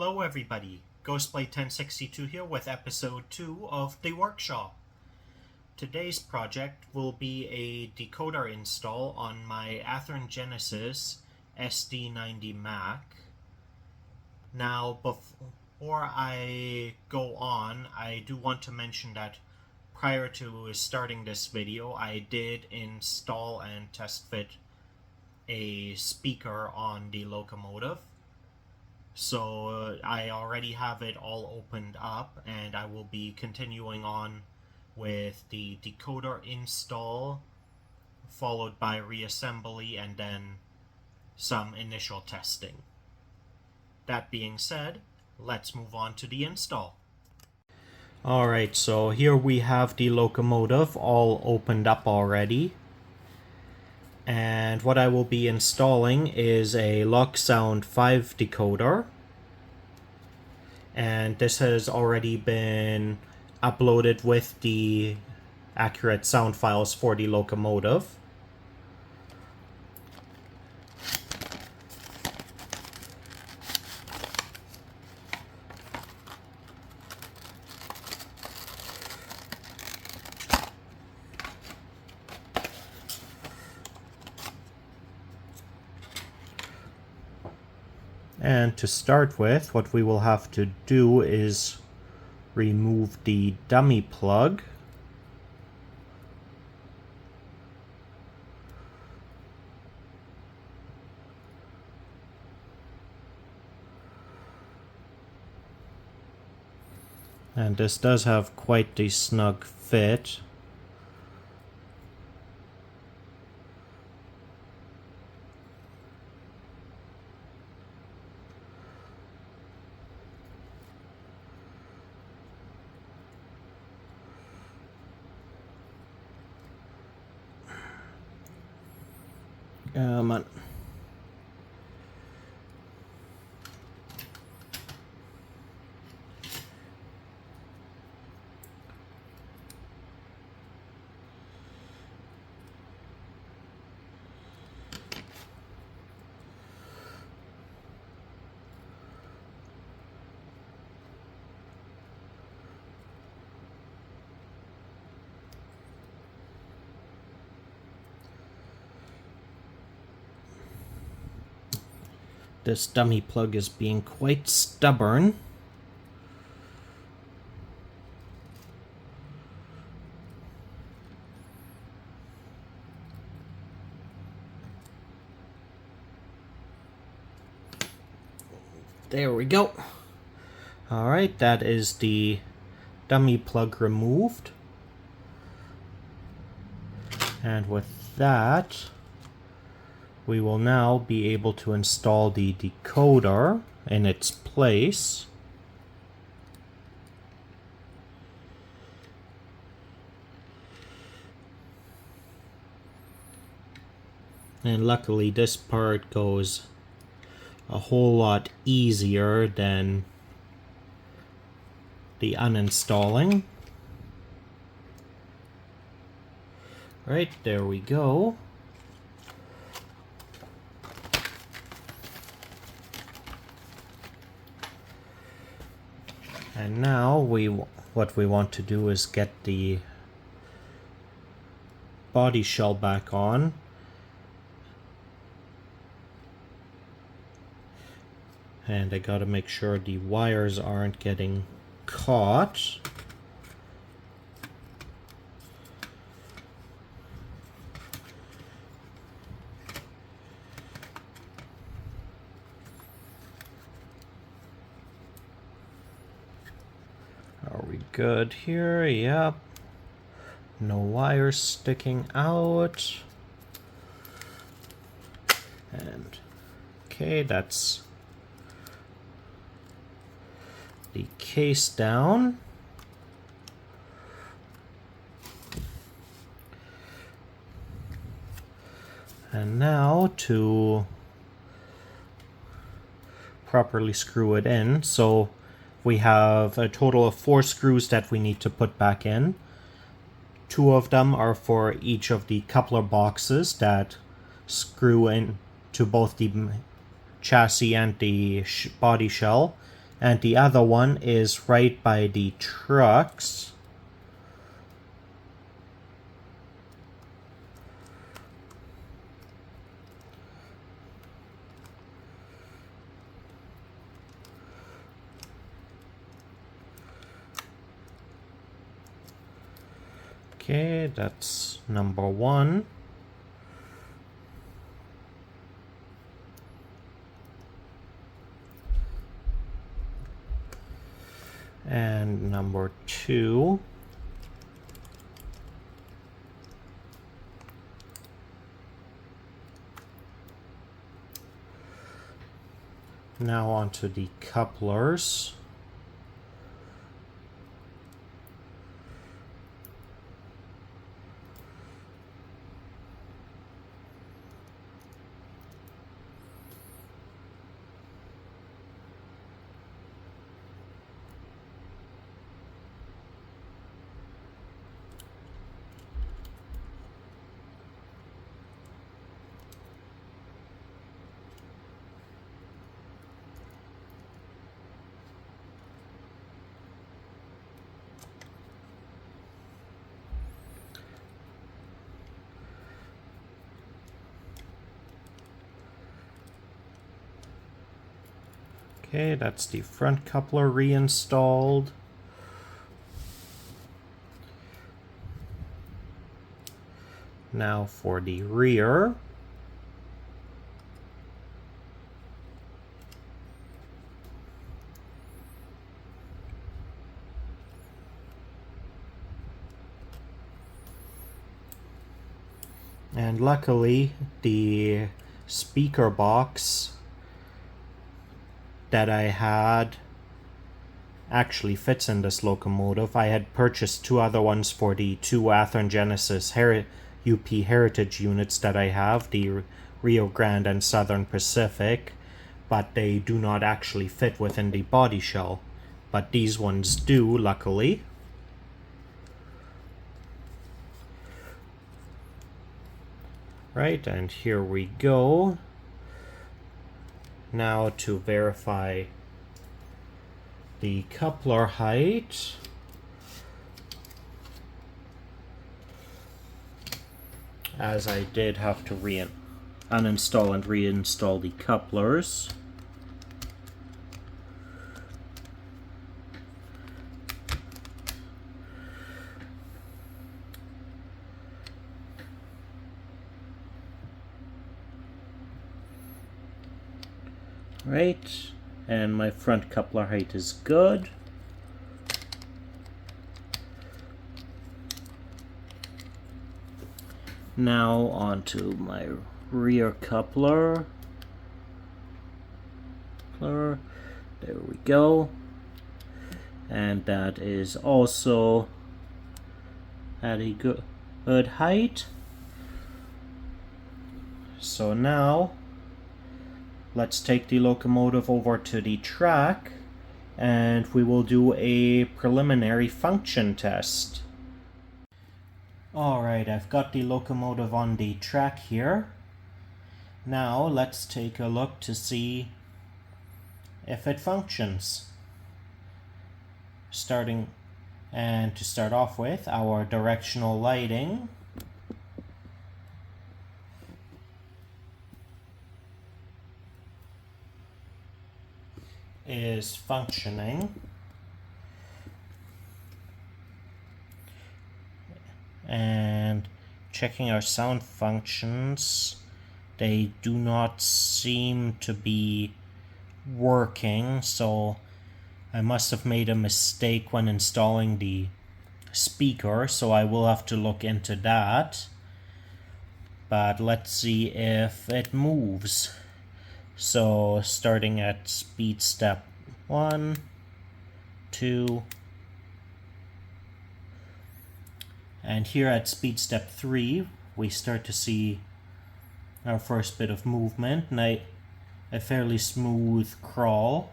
Hello everybody, Ghostblade1062 here with episode 2 of the workshop. Today's project will be a decoder install on my Athearn Genesis SD90MAC. Now, before I go on, I do want to mention that prior to starting this video, I did install and test fit a speaker on the locomotive. So I already have it all opened up, and I will be continuing on with the decoder install, followed by reassembly and then some initial testing. That being said, let's move on to the install. Alright, so here we have the locomotive all opened up already. And what I will be installing is a LokSound 5 decoder. And this has already been uploaded with the accurate sound files for the locomotive. And to start with, what we will have to do is remove the dummy plug. And this does have quite the snug fit. Come on. This dummy plug is being quite stubborn. There we go. Alright, that is the dummy plug removed. And with that, we will now be able to install the decoder in its place. And luckily this part goes a whole lot easier than the uninstalling. Right, there we go. And now what we want to do is get the body shell back on. And I gotta make sure the wires aren't getting caught. Are we good here? Yep. No wires sticking out. And okay, that's the case down. And now to properly screw it in. So we have a total of 4 screws that we need to put back in. 2 of them are for each of the coupler boxes that screw in to both the chassis and the body shell. and the other one is right by the trucks. Okay, that's number one. And number two. Now onto the couplers. Okay, that's the front coupler reinstalled. Now for the rear. And luckily, the speaker box that I had actually fits in this locomotive. I had purchased two other ones for the two Athearn Genesis UP Heritage units that I have, the Rio Grande and Southern Pacific, but they do not actually fit within the body shell. But these ones do, luckily. Right, and here we go. Now to verify the coupler height. As I did have to uninstall and reinstall the couplers. Right, and my front coupler height is good. Now onto my rear coupler. There we go. And that is also at a good height. So now let's take the locomotive over to the track and we will do a preliminary function test. Alright, I've got the locomotive on the track here. Now let's take a look to see if it functions. To start off with, our directional lighting. Is functioning. And checking our sound functions, they do not seem to be working, so I must have made a mistake when installing the speaker, so I will have to look into that. But let's see if it moves. So starting at speed step 1, 2, and here at speed step 3 we start to see our first bit of movement and a fairly smooth crawl.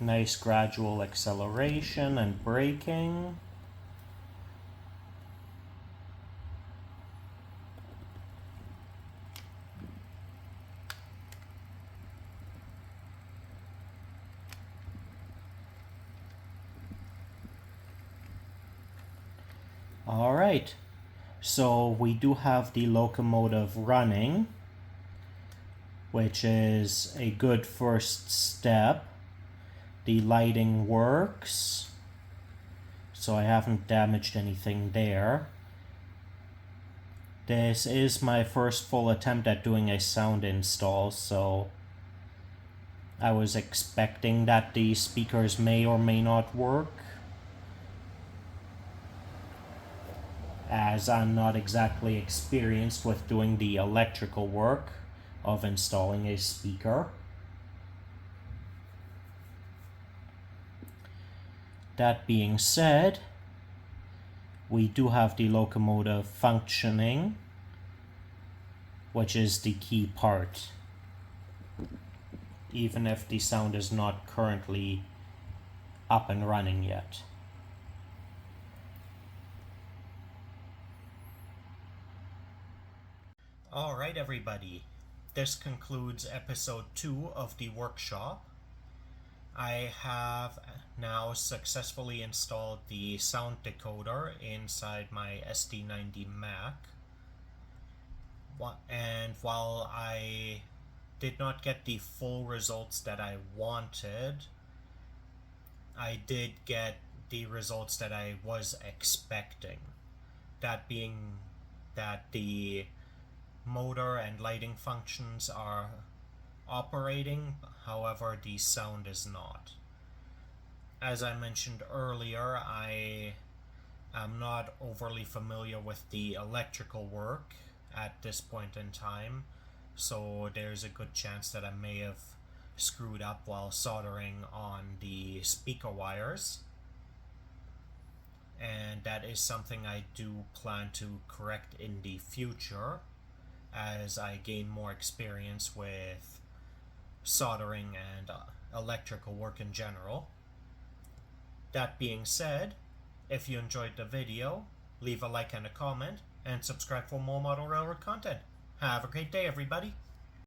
Nice gradual acceleration and braking. Alright, so we do have the locomotive running, which is a good first step. The lighting works, so I haven't damaged anything there. This is my first full attempt at doing a sound install, so I was expecting that the speakers may or may not work, as I'm not exactly experienced with doing the electrical work of installing a speaker. That being said, we do have the locomotive functioning, which is the key part, even if the sound is not currently up and running yet. Alright everybody, this concludes episode 2 of the workshop. I have now successfully installed the sound decoder inside my SD90MAC. And while I did not get the full results that I wanted, I did get the results that I was expecting. That being that the motor and lighting functions are operating, however the sound is not. As I mentioned earlier, I am not overly familiar with the electrical work at this point in time, so there's a good chance that I may have screwed up while soldering on the speaker wires, and that is something I do plan to correct in the future as I gain more experience with soldering and electrical work in general. That being said, if you enjoyed the video, leave a like and a comment, and subscribe for more model railroad content. Have a great day, everybody!